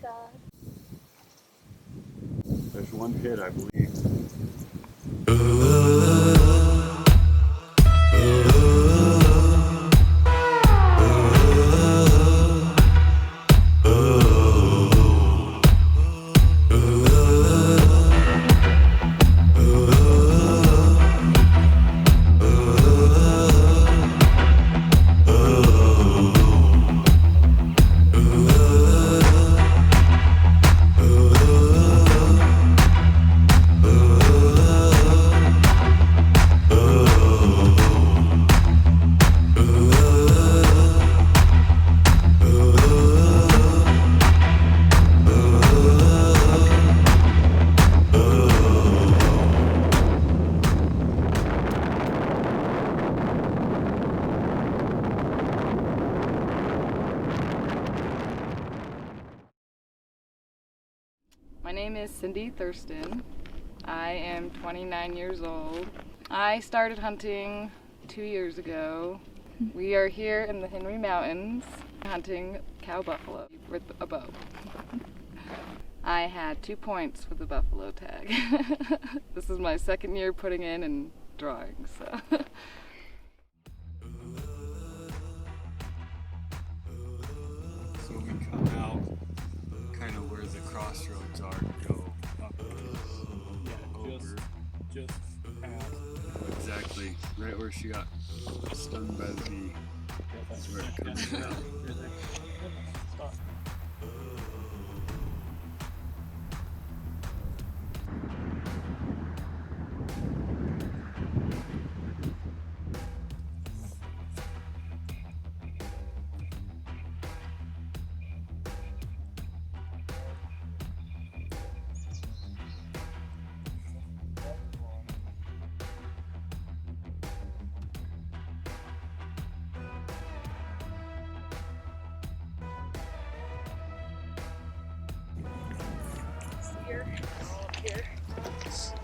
God. There's one hit, I believe. My name is Cindy Thurston. I am 29 years old. I started hunting 2 years ago. We are here in the Henry Mountains hunting cow buffalo with a bow. I had 2 points with the buffalo tag. This is my second year putting in and drawing, so. So we come out kind of where the crossroads are to go up over. Just past. Exactly, right where she got stung by the bee. That's where it comes out. Stop.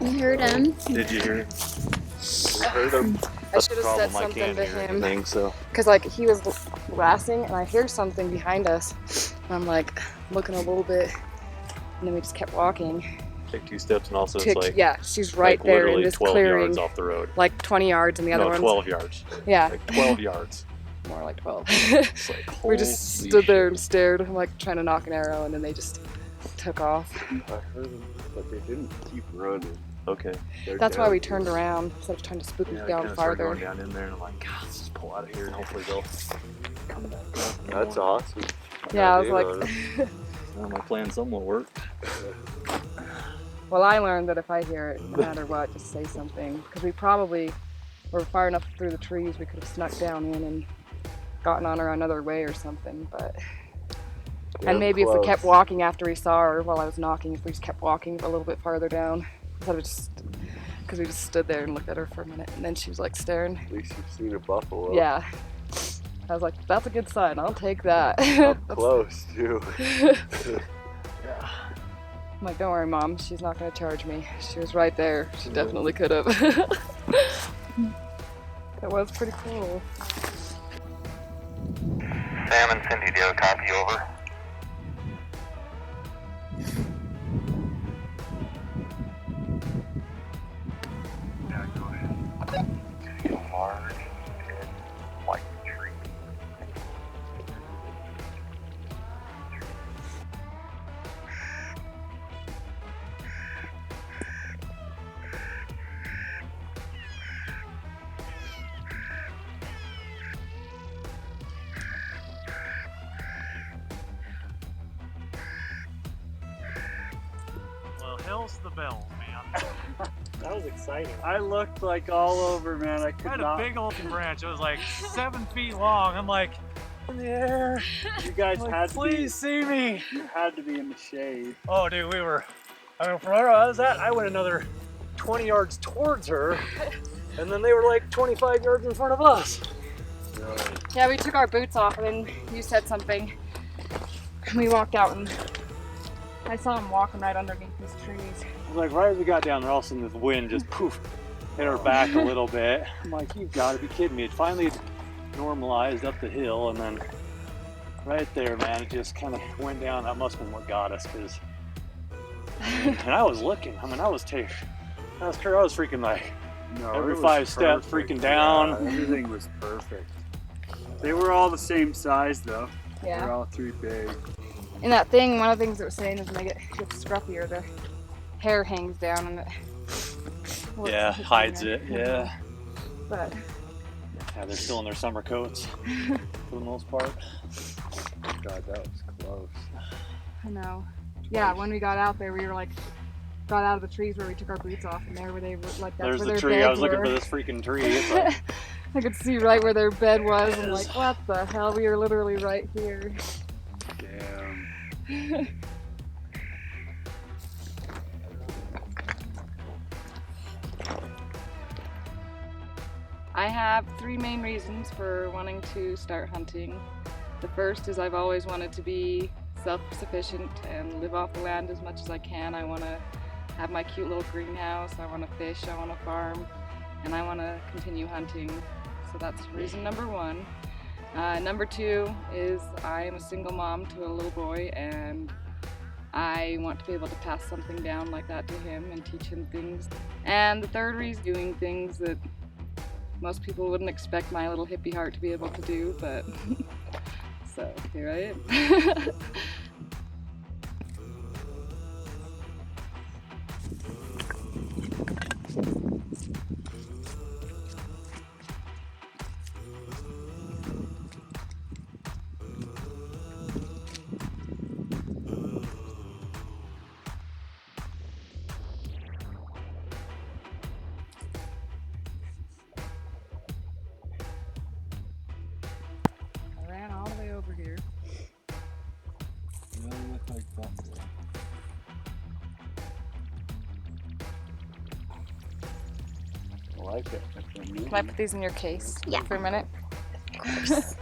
You heard him. Did you hear? I heard him. I should have said something to him. Anything, so. Cause like he was blasting and I hear something behind us. And I'm like looking a little bit and then we just kept walking. Take 2 steps and also it's like, yeah, she's right like there in literally this 12 clearing. yards off the road. Like 20 yards and the other No, one's 12 yards. yeah. Like 12 yards. More like 12. It's like, We just stood there and stared. I'm like trying to knock an arrow and then they just took off. I heard them, but they didn't keep running. Okay. That's why we turned around instead of trying to spook Yeah, us I down kinda started farther. going down in there and I'm like, God, let's just pull out of here and hopefully they'll come back up. That's awesome. Yeah, I was God like, Well, my plan somewhat worked. well, I learned that if I hear it, no matter what, just say something. Because we probably were far enough through the trees, we could have snuck down in and gotten on her another way or something. But and maybe if we kept walking after we saw her while I was knocking, if we just kept walking a little bit farther down, instead of just, because we just stood there and looked at her for a minute, and then she was like staring. At least you've seen a buffalo. Yeah. I was like, that's a good sign. I'll take that. Up close too. Yeah. I'm like, don't worry, Mom. She's not going to charge me. She was right there. She definitely could have. It was pretty cool. Sam and Cindy, do you have a copy? Over. Yeah, go ahead. See a large, dead, white tree. Well, hell's the bells, man. That was exciting. I looked like all over, man. I had a big old branch. It was like 7 feet long. I'm like, in the air. You guys Like, had to please see me. be. You had to be in the shade. Oh, dude, we were. I mean, from where I was at, I went another 20 yards towards her, and then they were like 25 yards in front of us. Yeah, we took our boots off, and then you said something. We walked out, and I saw him walking right underneath these trees. It was like right as we got down there, all of a sudden this wind just poof hit her back a little bit. I'm like, you've got to be kidding me. It finally normalized up the hill, and then right there, man. It just kind of went down. That must have been what got us, because. And I was looking. I mean, I was freaking like No, every it was 5 steps, perfect. freaking down. Yeah, everything was perfect. They were all the same size though. Yeah. They're all 3 big. And that thing, one of the things it was saying is when they get scruffier, the hair hangs down and it Yeah, hides it. Yeah. But Yeah, they're still in their summer coats for the most part. God, that was close. I know. Yeah, when we got out there, we were like, got out of the trees where we took our boots off, and there where they were, like, that's There's where the their tree. beds I was looking were. for this freaking tree. It's like, I could see right where their bed was. I'm like, what the hell? We were literally right here. Damn. I have 3 main reasons for wanting to start hunting. The first is I've always wanted to be self-sufficient and live off the land as much as I can. I want to have my cute little greenhouse, I want to fish, I want to farm, and I want to continue hunting. So that's reason number 1. Number 2 is I am a single mom to a little boy, and I want to be able to pass something down like that to him and teach him things. And the third reason, doing things that most people wouldn't expect my little hippie heart to be able to do, but so here I am. I ran all the way over here. You really look like buffalo. I like it. Can I put these in your case for a minute? Of course.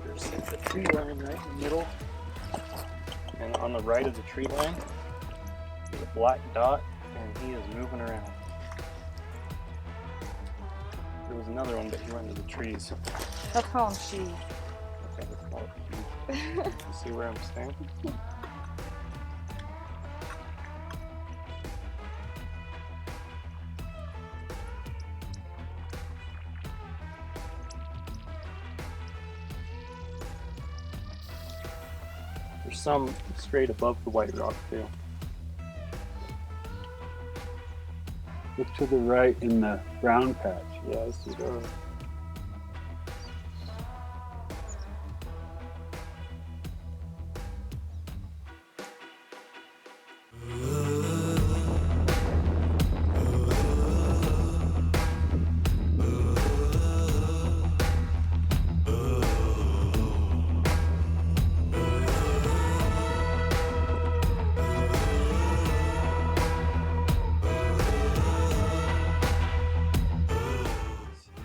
There's the tree line right in the middle. And on the right of the tree line, there's a black dot, and he is moving around. There was another one, but he went into the trees. Let's call him she. Okay, let's call it. You see where I'm standing? There's some straight above the white rock too. Look to the right in the brown patch. Yeah, this is good.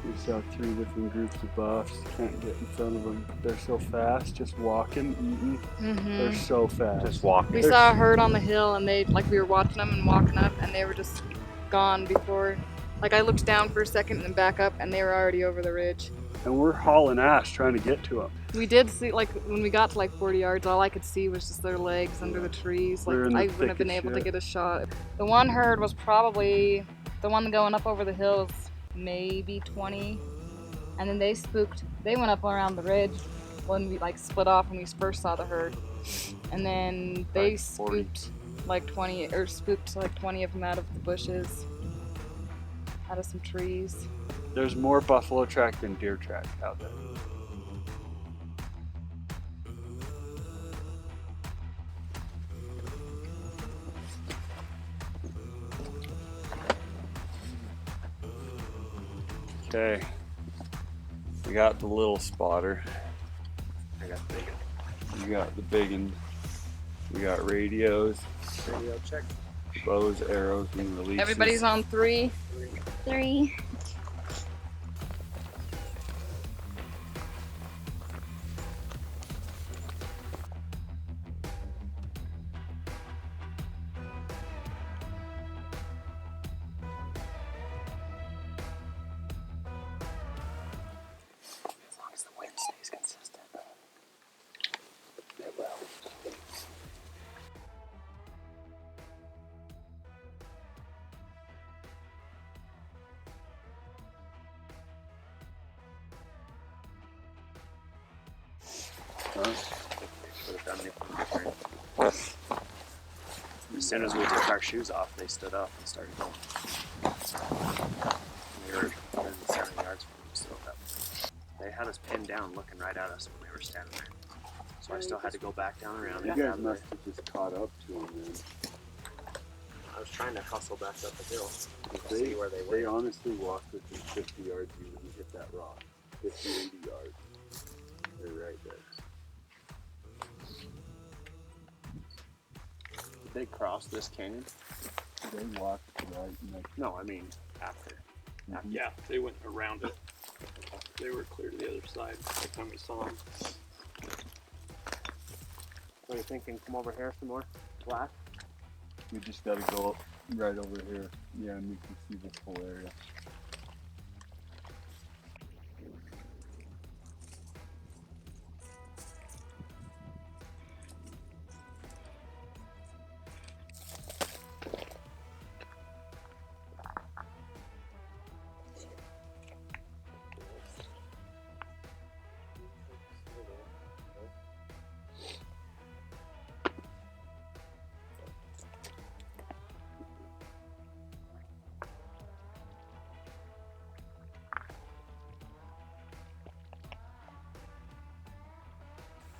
We saw 3 different groups of buffs. Can't get in front of them. They're so fast, just walking, eating. They're so fast. Just walking. We saw a herd on the hill, and they, like, we were watching them and walking up, and they were just gone before. Like, I looked down for a second and then back up, and they were already over the ridge. And we're hauling ass trying to get to them. We did see, like, when we got to like 40 yards, all I could see was just their legs under the trees. Like, They're in the I wouldn't have thick been of able to shit. get a shot. The one herd was probably, the one going up over the hills, maybe 20. And then they spooked, they went up around the ridge when we like split off when we first saw the herd. And then they Like 40. spooked like 20, or spooked like 20 of them out of the bushes, out of some trees. There's more buffalo track than deer track out there. Okay. We got the little spotter. I got the big one. You got the big one. We got radios, Radio check. bows, arrows, and releases. Everybody's on 3. 3. Could have done anything different. As soon as we took our shoes off, they stood up and started going. We were within 70 yards from them still at that point. They had us pinned down looking right at us when we were standing there. So I still had to go back down around. You guys must have just caught up to them then. I was trying to hustle back up the hill to They, see where they they were. honestly walked within 50 yards of you when you hit that rock. 50, 80 yards. They're right there. Did they cross this canyon? They walked right next. No, I mean after. Yeah, they went around it. They were clear to the other side by the time we saw them. What are you thinking? Come over here some more? Black? We just gotta go right over here. Yeah, and we can see this whole area.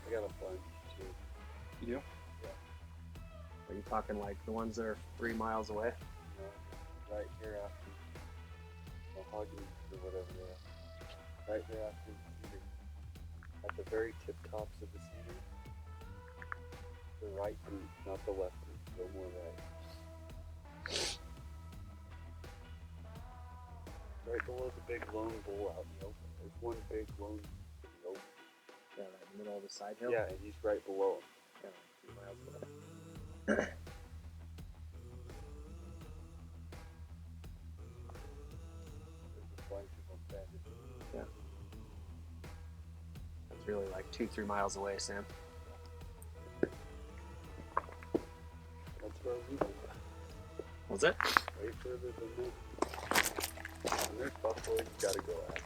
I got a bunch too. You do? Yeah. Are you talking like the ones that are 3 miles away? Right here after the Huggins or whatever they are. Right there after the cedar. At the very tip tops of the cedar. The right root, not the left root. Go more right. Right below the big lone bull out in the open. There's one big lone in the open. Yeah, right in the middle of the side hill? Yeah, and he's right below him. Yeah, 2 miles away. There's a bunch of them banded. That's really like 2-3 miles away, Sam. That's where we go. Was it? Way further than this. When there's buffalo, you gotta go after.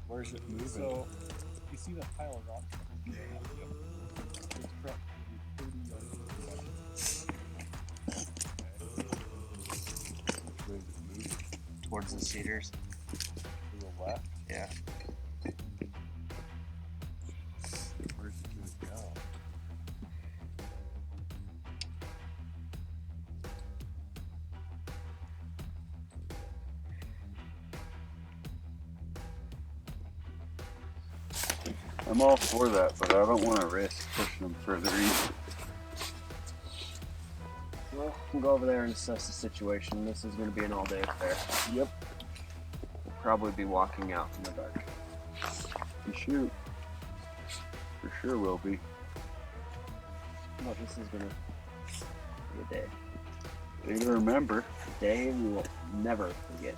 Where's it moving? So, you see that pile of rocks? Yeah. It's probably 30 yards away. Where's it moving? Towards the cedars. To the left? Yeah. Where's it gonna go? I'm all for that, but I don't want to risk pushing them further either. Well, we'll go over there and assess the situation. This is going to be an all-day affair. Yep. We'll probably be walking out in the dark. You shoot. For sure will be. Well, this is going to be a day. Day to remember. A day we will never forget.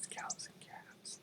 Cows and calves.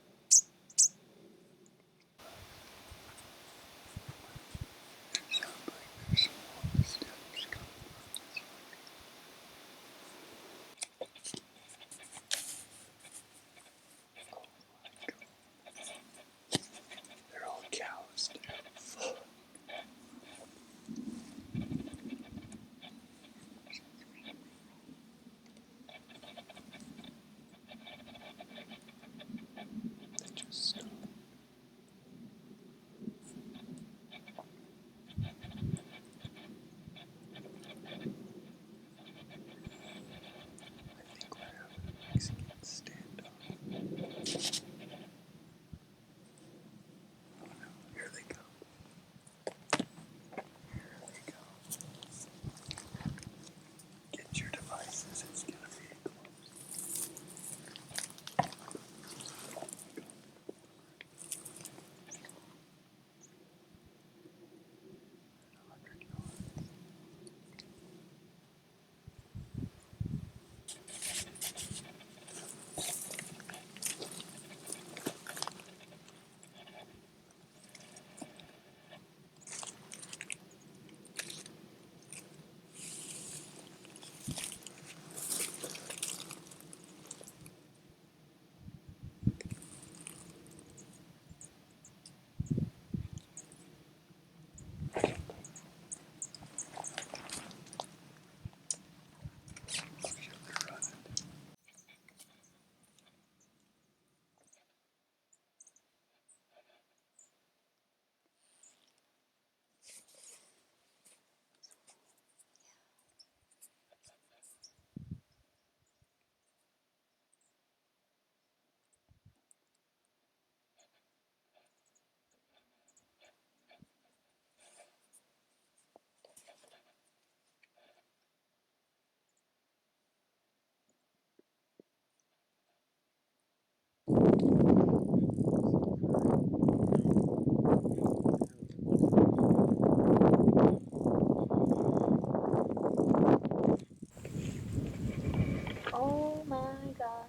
Oh my god.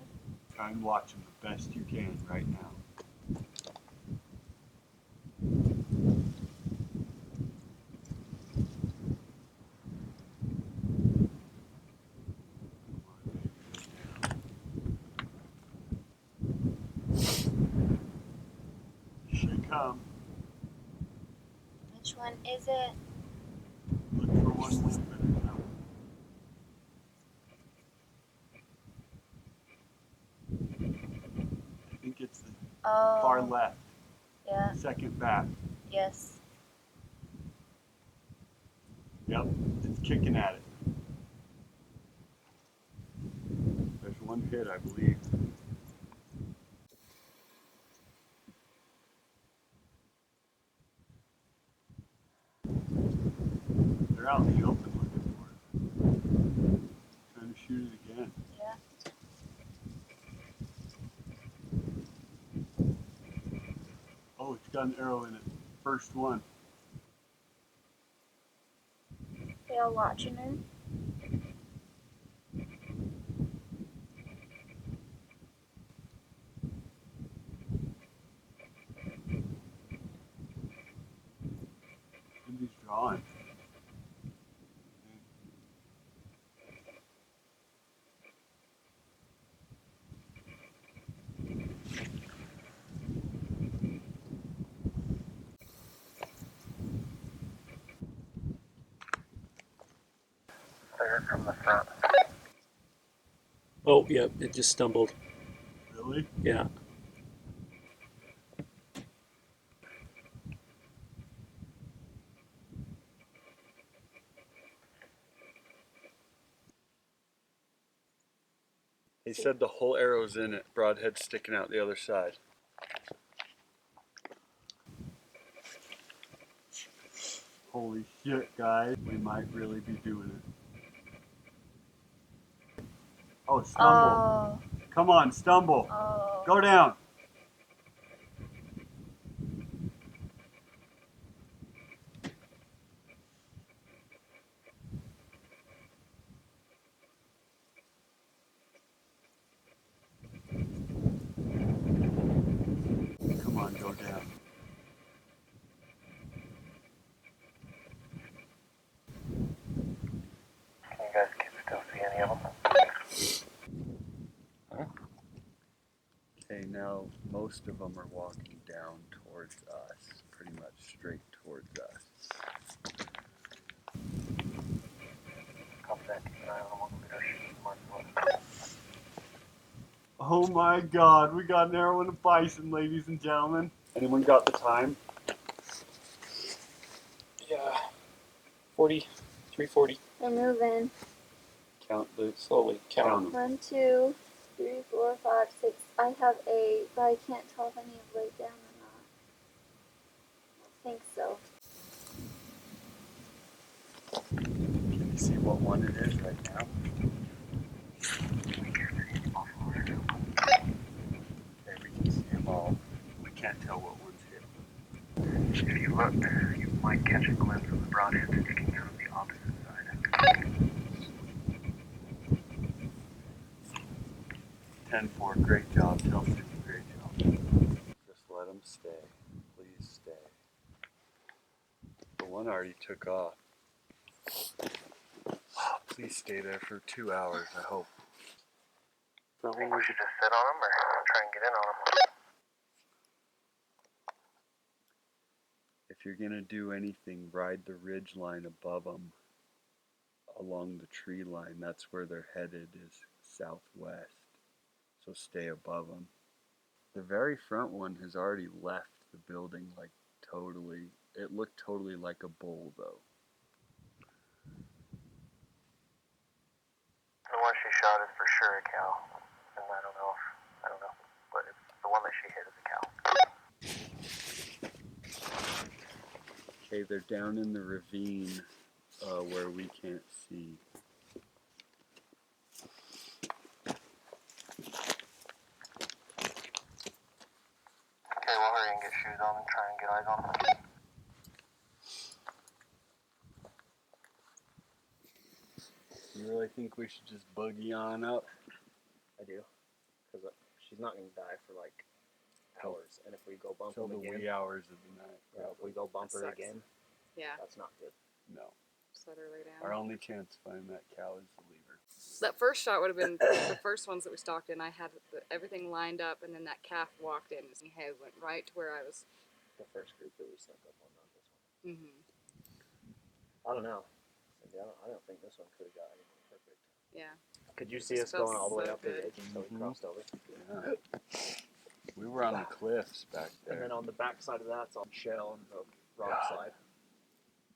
Try and watch them the best you can right now. Should come. Which one is it? Look for one movement. I think it's the Oh. far left, Yeah. second back. Yes. Yep, it's kicking at it. There's one hit, I believe. They're out in the open looking for it. Trying to shoot it again. Yeah. Oh, it's got an arrow in it. First one. They all watching her. Somebody's drawing. Third from the front. Oh, yeah, it just stumbled. Really? Yeah. He said the whole arrow's in it, broadhead sticking out the other side. Holy shit, guys. We might really be doing it. Oh, stumble. Oh. Come on, stumble. Oh. Go down. Come on, go down. Can you guys still see any of them? Okay, now most of them are walking down towards us, pretty much straight towards us. Copy that. Keep an eye on them. We're shooting mark one. Oh my god, we got an arrow and a bison, ladies and gentlemen. Anyone got the time? Yeah. 40, 340. They're moving. Count the Slowly. count them. 1, 2, 3, 4, 5, 6. I have 8, but I can't tell if any have laid down or not. I think so. Can you see what one it is right now? Okay, we can see them all. We can't tell what one's hit. If you look, you might catch a glimpse of the broadhead sticking out of the opposite side. 10-4, great job. Tell Cindy, great job. Just let him stay. Please stay. The one already took off. Please stay there for 2 hours, I hope. I think we should just sit on them or try and get in on them. If you're gonna do anything, ride the ridge line above them along the tree line. That's where they're headed, is southwest. So stay above them. The very front one has already left the building, like totally. It looked totally like a bull though. The one she shot is for sure a cow, and I don't know, but the one that she hit is a cow. Okay, they're down in the ravine where we can't see. Okay, we'll hurry and get shoes on and try and get eyes on them. You really think we should just buggy on up? I do, because she's not going to die for like hours, and if we go bump Till them the again, wee hours of the night. yeah, if we go bump her Sucks. again, Yeah, that's not good. No. just let her lay down. Our only chance to find that cow is to leave her. That first shot would have been the first ones that we stalked in. I had everything lined up, and then that calf walked in. His head went right to where I was. The first group that we snuck up on, not this one. Mm-hmm. I don't know. Cindy, I don't think this one could have got anything perfect. Yeah. Could you see Just us going felt all the way so up to the good. edge until we Mhm. crossed over? Yeah. We were on the cliffs back there. And then on the back side of that's all shell and the rock God. slide.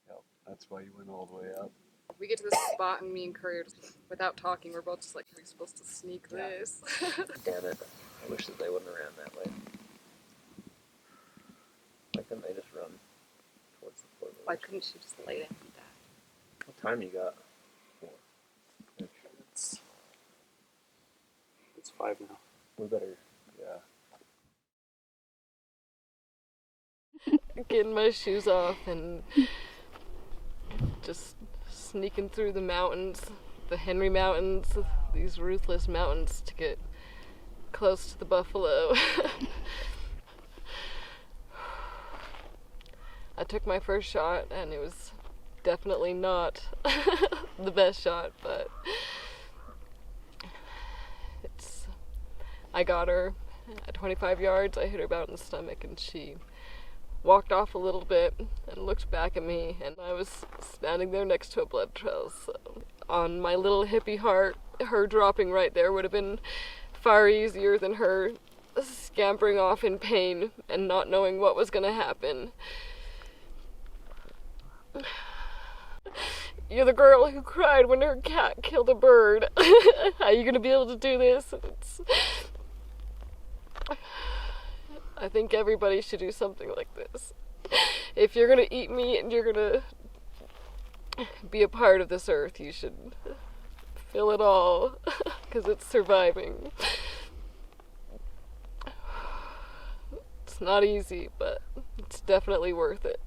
Yep. That's why you went all the way up. We get to this spot, and me and Curry, are just, without talking, we're both just like, we're supposed to sneak Yeah. this. Damn it. I wish that they wouldn't have ran that way. Why couldn't they just run towards the floor? Why couldn't she just lay down and die? What time you got? It's 5 now. We better. Yeah. Getting my shoes off and just sneaking through the mountains, the Henry Mountains, these ruthless mountains to get close to the buffalo. I took my first shot and it was definitely not the best shot, but I got her at 25 yards. I hit her about in the stomach and she walked off a little bit and looked back at me, and I was standing there next to a blood trail, so on my little hippie heart, her dropping right there would have been far easier than her scampering off in pain and not knowing what was going to happen. You're the girl who cried when her cat killed a bird. How are you going to be able to do this? I think everybody should do something like this. If you're gonna eat meat and you're gonna be a part of this earth, you should feel it all, because it's surviving. It's not easy, but it's definitely worth it.